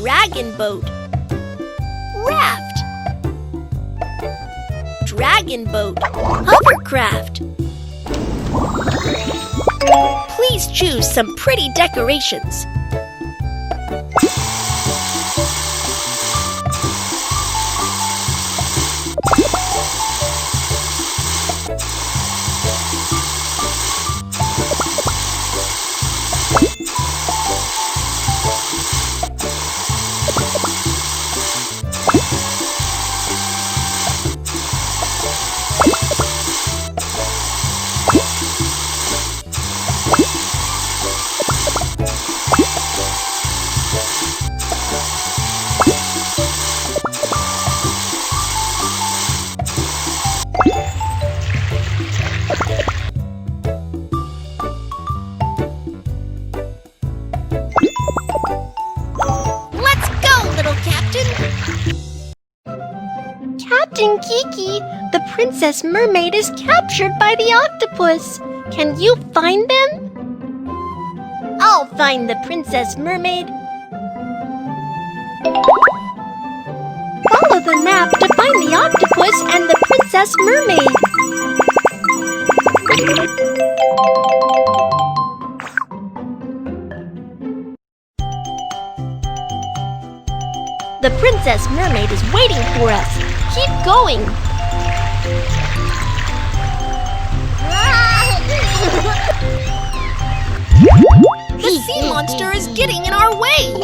Dragon boat. Raft. Dragon boat. Hovercraft. Please choose some pretty decorations. Captain Kiki, the Princess Mermaid is captured by the octopus. Can you find them? I'll find the Princess Mermaid. Follow the map to find the octopus and the Princess Mermaid. The Princess Mermaid is waiting for us. Keep going. The sea monster is getting in our way.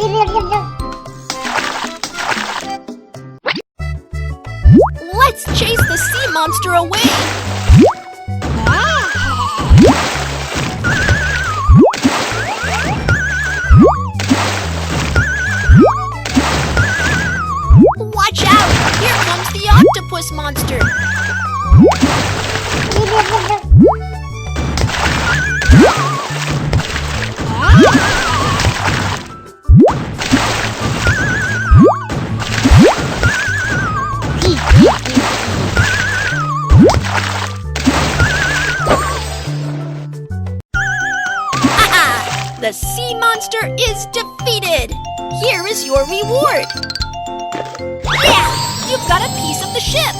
Let's chase the sea monster away. Watch out! Here comes the octopus monster! The sea monster is defeated! Here is your reward! Yeah! You've got a piece of the ship!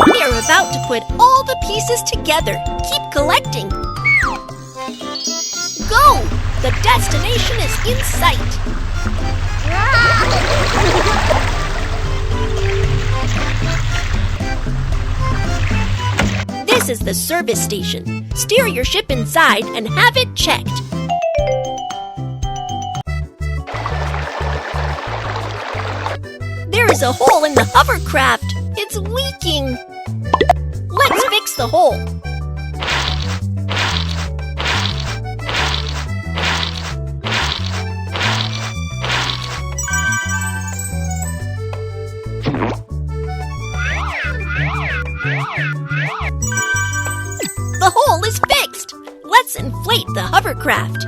We're about to put all the pieces together. Keep collecting. Go! The destination is in sight. This is the service station. Steer your ship inside and have it checked. There is a hole in the hovercraft. It's leaking. Let's fix the hole. The hole is fixed. Let's inflate the hovercraft.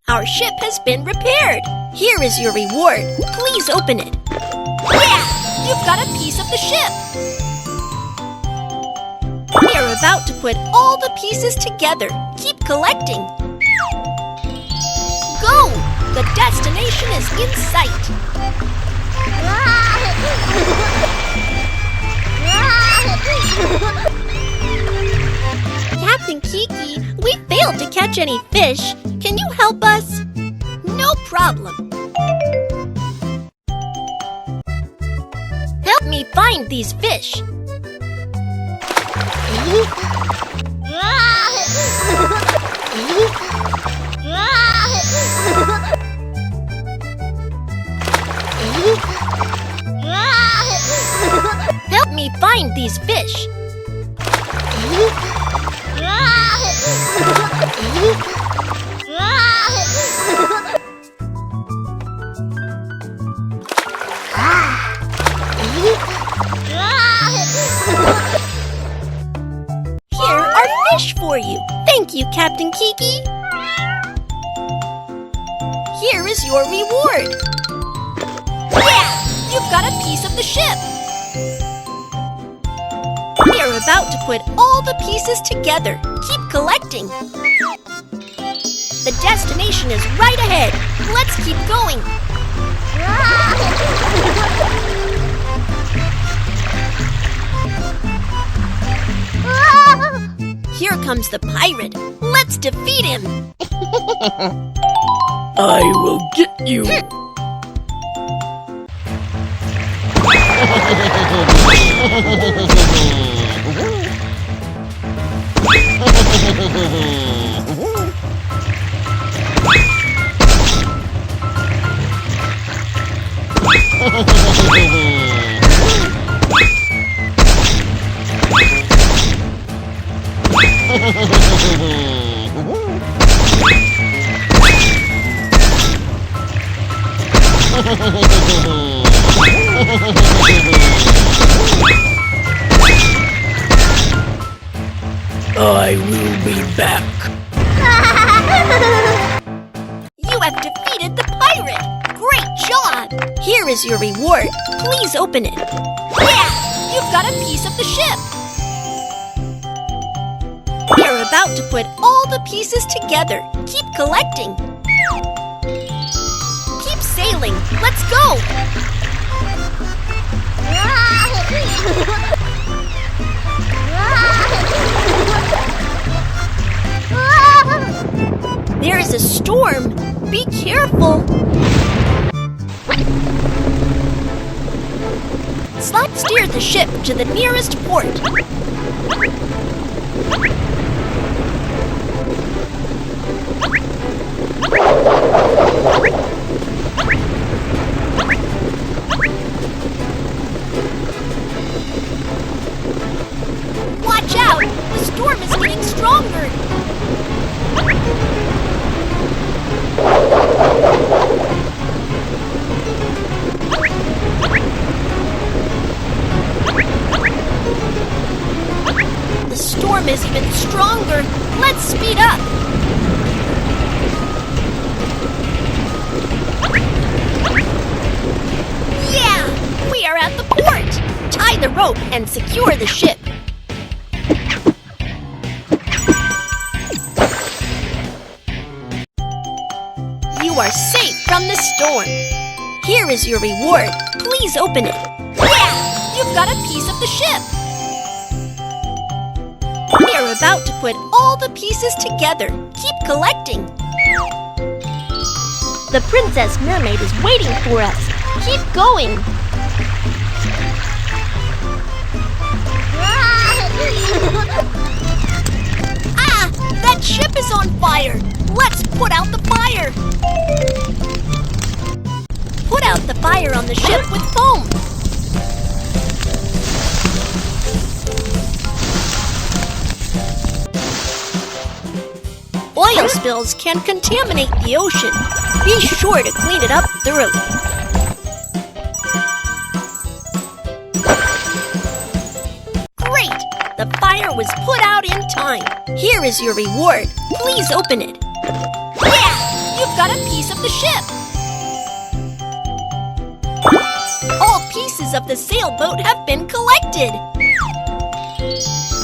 Our ship has been repaired. Here is your reward. Please open it. Yeah! You've got a piece of the ship. We're about to put all the pieces together. Keep collecting. Go! The destination is in sight. Captain Kiki, we failed to catch any fish. Can you help us? No problem. Help me find these fish. Help me find these fish. Here are fish for you. Thank you, Captain Kiki. Here is your reward. you've got a piece of the ship! We are about to put all the pieces together. Keep collecting. The destination is right ahead. Let's keep going. Here comes the pirate. Let's defeat him. I will get you. I will be back. You have defeated the pirate. Great job. Here is your reward. Please open it. Yeah, you've got a piece of the ship. We're about to put all the pieces together. Keep collecting. Keep sailing. Let's go. There is a storm. Be careful. Steer the ship to the nearest port. Watch out! The storm is getting stronger. The storm is even stronger. Let's speed up. Yeah! We are at the port. Tie the rope and secure the ship. You are safe from the storm. Here is your reward. Please open it. Yeah! You've got a piece of the ship. We are about to put all the pieces together. Keep collecting. The Princess Mermaid is waiting for us. Keep going. Ah! That ship is on fire. Let's put out the fire. Put out the fire on the ship with foam. Oil spills can contaminate the ocean. Be sure to clean it up thoroughly. Great! The fire was put out in time. Here is your reward. Please open it. Yeah! You've got a piece of the ship. All pieces of the sailboat have been collected.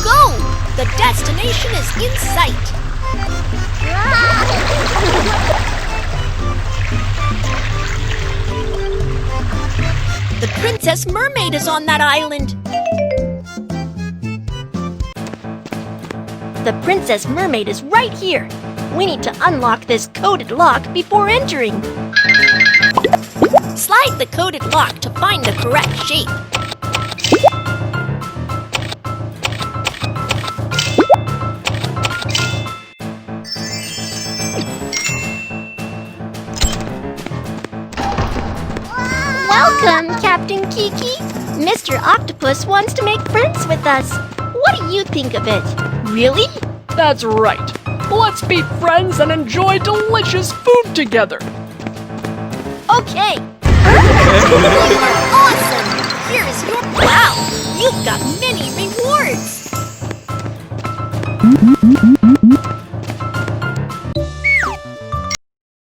Go! The destination is in sight. The Princess Mermaid is on that island. The Princess Mermaid is right here. We need to unlock this coded lock before entering. Slide the coded lock to find the correct shape. Welcome, Captain Kiki. Mr. Octopus wants to make friends with us. What do you think of it? Really? That's right. Let's be friends and enjoy delicious food together. Okay. Awesome! Here is your wow! You've got many rewards!